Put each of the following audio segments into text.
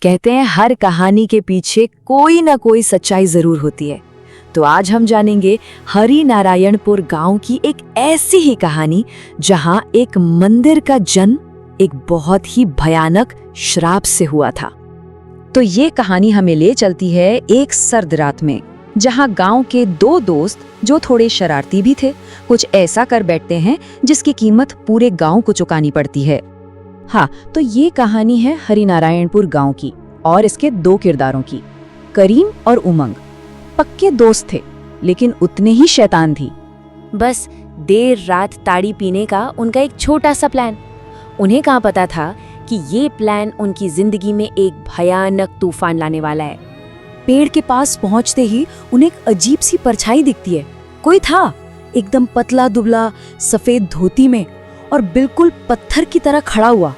कहते हैं हर कहानी के पीछे कोई ना कोई सच्चाई जरूर होती है। तो आज हम जानेंगे हरि नारायणपुर गांव की एक ऐसी ही कहानी जहां एक मंदिर का जन्म एक बहुत ही भयानक श्राप से हुआ था। तो ये कहानी हमें ले चलती है एक सर्द रात में, जहां गांव के दो दोस्त जो थोड़े शरारती भी थे कुछ ऐसा कर बैठते हैं जिसकी कीमत पूरे गांव को चुकानी पड़ती है। हाँ, तो ये कहानी है हरिनारायणपुर गांव की और इसके दो किरदारों की। करीम और उमंग पक्के दोस्त थे, लेकिन उतने ही शैतान थी। बस देर रात ताड़ी पीने का उनका एक छोटा सा प्लान। उन्हें कहाँ पता था कि ये प्लान उनकी जिंदगी में एक भयानक तूफान लाने वाला है। पेड़ के पास पहुंचते ही उन्हें एक अजीब सी परछाई दिखती है। कोई था, एकदम पतला दुबला, सफेद धोती में और बिल्कुल पत्थर की तरह खड़ा हुआ।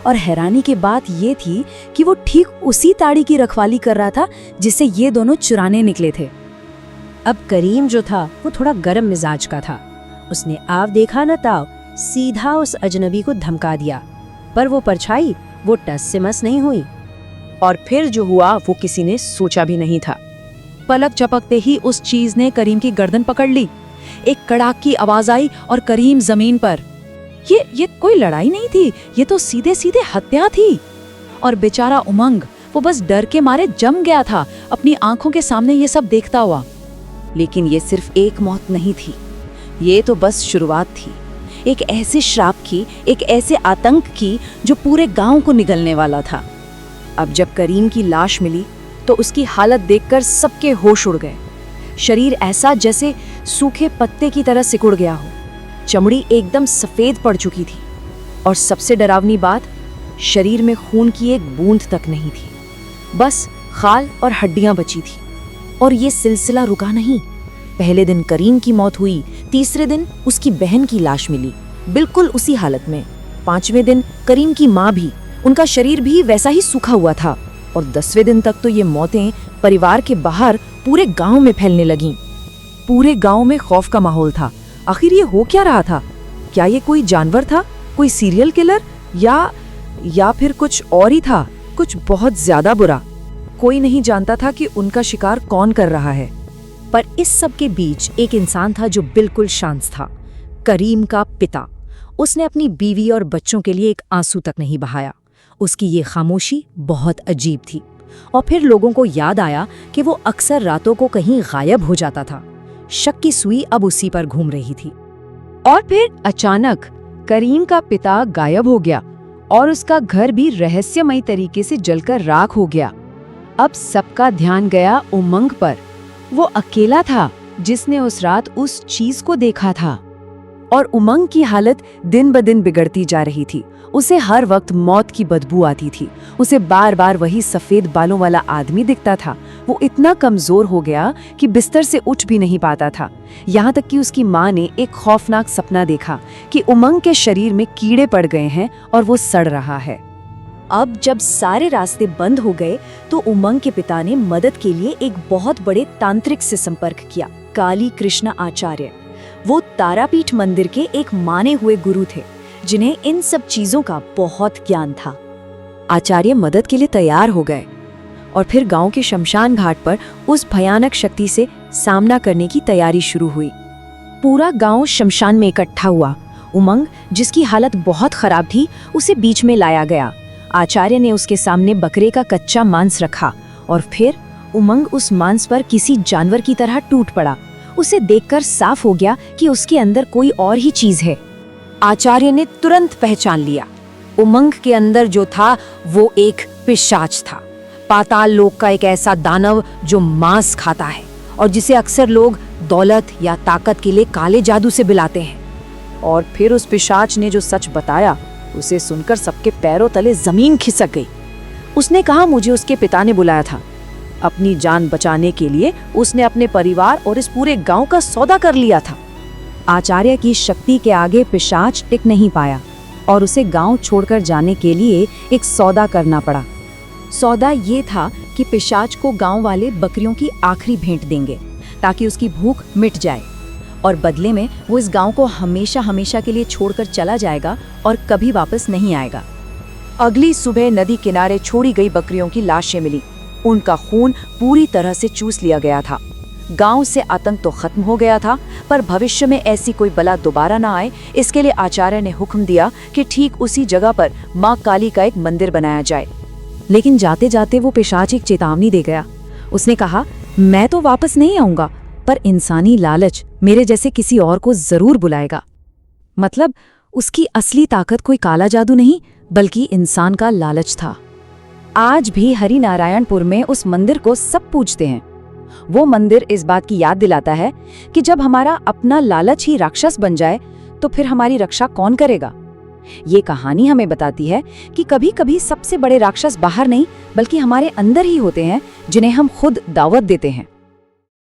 और हैरानी की बात ये थी कि वो ठीक उसी ताड़ी की रखवाली कर रहा था जिसे ये दोनों चुराने निकले थे। अब करीम जो था वो थोड़ा गर्म मिजाज का था। उसने आव देखा न ताव सीधा उस अजनबी को धमका दिया, पर वो परछाई वो टस से मस नहीं हुई। और फिर जो हुआ वो किसी ने सोचा भी नहीं था। पलक झपकते ही उस चीज ने करीम की गर्दन पकड़ ली। एक कड़ाक की आवाज आई और करीम जमीन पर। ये कोई लड़ाई नहीं थी, ये तो सीधे सीधे हत्या थी। और बेचारा उमंग, वो बस डर के मारे जम गया था अपनी आंखों के सामने ये सब देखता हुआ। लेकिन ये सिर्फ एक मौत नहीं थी, ये तो बस शुरुआत थी। एक ऐसे श्राप की, एक ऐसे आतंक की जो पूरे गांव को निगलने वाला था। अब जब करीम की लाश मिली तो उसकी हालत देखकर सबके होश उड़ गए। शरीर ऐसा जैसे सूखे पत्ते की तरह सिकुड़ गया हो, चमड़ी एकदम सफेद पड़ चुकी थी और सबसे डरावनी बात, शरीर में खून की एक बूंद तक नहीं थी, बस खाल और हड्डियां बची थी। और ये सिलसिला रुका नहीं। पहले दिन करीम की मौत हुई, तीसरे दिन उसकी बहन की लाश मिली बिल्कुल उसी हालत में, 5वें दिन करीम की माँ भी, उनका शरीर भी वैसा ही सूखा हुआ था। और 10वें दिन तक तो ये मौतें परिवार के बाहर पूरे गांव में फैलने लगीं। पूरे गांव में खौफ का माहौल था। आखिर ये हो क्या रहा था? क्या ये कोई जानवर था, कोई सीरियल किलर, या फिर कुछ और ही था, कुछ बहुत ज्यादा बुरा? कोई नहीं जानता था कि उनका शिकार कौन कर रहा है। पर इस सब के बीच एक इंसान था जो बिल्कुल शांत था, करीम का पिता। उसने अपनी बीवी और बच्चों के लिए एक आंसू तक नहीं बहाया। उसकी ये खामोशी बहुत अजीब थी। और फिर लोगों को याद आया कि वो अक्सर रातों को कहीं गायब हो जाता था। शक की सुई अब उसी पर घूम रही थी। और फिर अचानक करीम का पिता गायब हो गया और उसका घर भी रहस्यमयी तरीके से जलकर राख हो गया। अब सबका ध्यान गया उमंग पर। वो अकेला था जिसने उस रात उस चीज को देखा था। और उमंग की हालत दिन ब दिन बिगड़ती जा रही थी। उसे हर वक्त मौत की बदबू आती थी। उसे बार बार वही सफेद बालों वाला आदमी दिखता था। वो इतना कमजोर हो गया कि बिस्तर से उठ भी नहीं पाता था। यहाँ तक कि उसकी माँ ने एक खौफनाक सपना देखा कि उमंग के शरीर में कीड़े पड़ गए हैं और वो सड़ रहा है। अब जब सारे रास्ते बंद हो गए तो उमंग के पिता ने मदद के लिए एक बहुत बड़े तांत्रिक से संपर्क किया, काली कृष्ण आचार्य। वो तारापीठ मंदिर के एक माने हुए गुरु थे जिन्हें इन सब चीजों का बहुत ज्ञान था। आचार्य मदद के लिए तैयार हो गए और फिर गांव के शमशान घाट पर उस भयानक शक्ति से सामना करने की तैयारी शुरू हुई। पूरा गांव शमशान में इकट्ठा हुआ। उमंग, जिसकी हालत बहुत खराब थी, उसे बीच में लाया गया। आचार्य ने उसके सामने बकरे का कच्चा मांस रखा और फिर उमंग उस मांस पर किसी जानवर की तरह टूट पड़ा। उसे देखकर साफ हो गया कि उसके अंदर कोई और ही चीज है। आचार्य ने तुरंत पहचान लिया, उमंग के अंदर जो था वो एक पिशाच था, पाताल लोक का एक ऐसा दानव जो मांस खाता है और जिसे अक्सर लोग दौलत या ताकत के लिए काले जादू से बुलाते हैं। और फिर उस पिशाच ने जो सच बताया, उसे सुनकर सबके पैरों तले जमीन खिसक गई। उसने कहा, मुझे उसके पिता ने बुलाया था। अपनी जान बचाने के लिए उसने अपने परिवार और इस पूरे गांव का सौदा कर लिया था। आचार्य की शक्ति के आगे पिशाच टिक नहीं पाया और उसे गांव छोड़कर जाने के लिए एक सौदा करना पड़ा। सौदा ये था कि पिशाच को गांव वाले बकरियों की आखिरी भेंट देंगे ताकि उसकी भूख मिट जाए, और बदले में वो इस गांव को हमेशा हमेशा के लिए छोड़कर चला जाएगा और कभी वापस नहीं आएगा। अगली सुबह नदी किनारे छोड़ी गई बकरियों की लाशें मिली। उनका खून पूरी तरह से चूस लिया गया था। गांव से आतंक तो खत्म हो गया था, पर भविष्य में ऐसी कोई बला दोबारा ना आए, इसके लिए आचार्य ने हुक्म दिया कि ठीक उसी जगह पर माँ काली का एक मंदिर बनाया जाए। लेकिन जाते जाते वो पिशाच एक चेतावनी दे गया। उसने कहा, मैं तो वापस नहीं आऊंगा, पर इंसानी लालच मेरे जैसे किसी और को जरूर बुलाएगा। मतलब उसकी असली ताकत कोई काला जादू नहीं, बल्कि इंसान का लालच था। आज भी हरिनारायणपुर में उस मंदिर को सब पूजते हैं। वो मंदिर इस बात की याद दिलाता है कि जब हमारा अपना लालच ही राक्षस बन जाए तो फिर हमारी रक्षा कौन करेगा। ये कहानी हमें बताती है कि कभी कभी सबसे बड़े राक्षस बाहर नहीं, बल्कि हमारे अंदर ही होते हैं, जिन्हें हम खुद दावत देते हैं।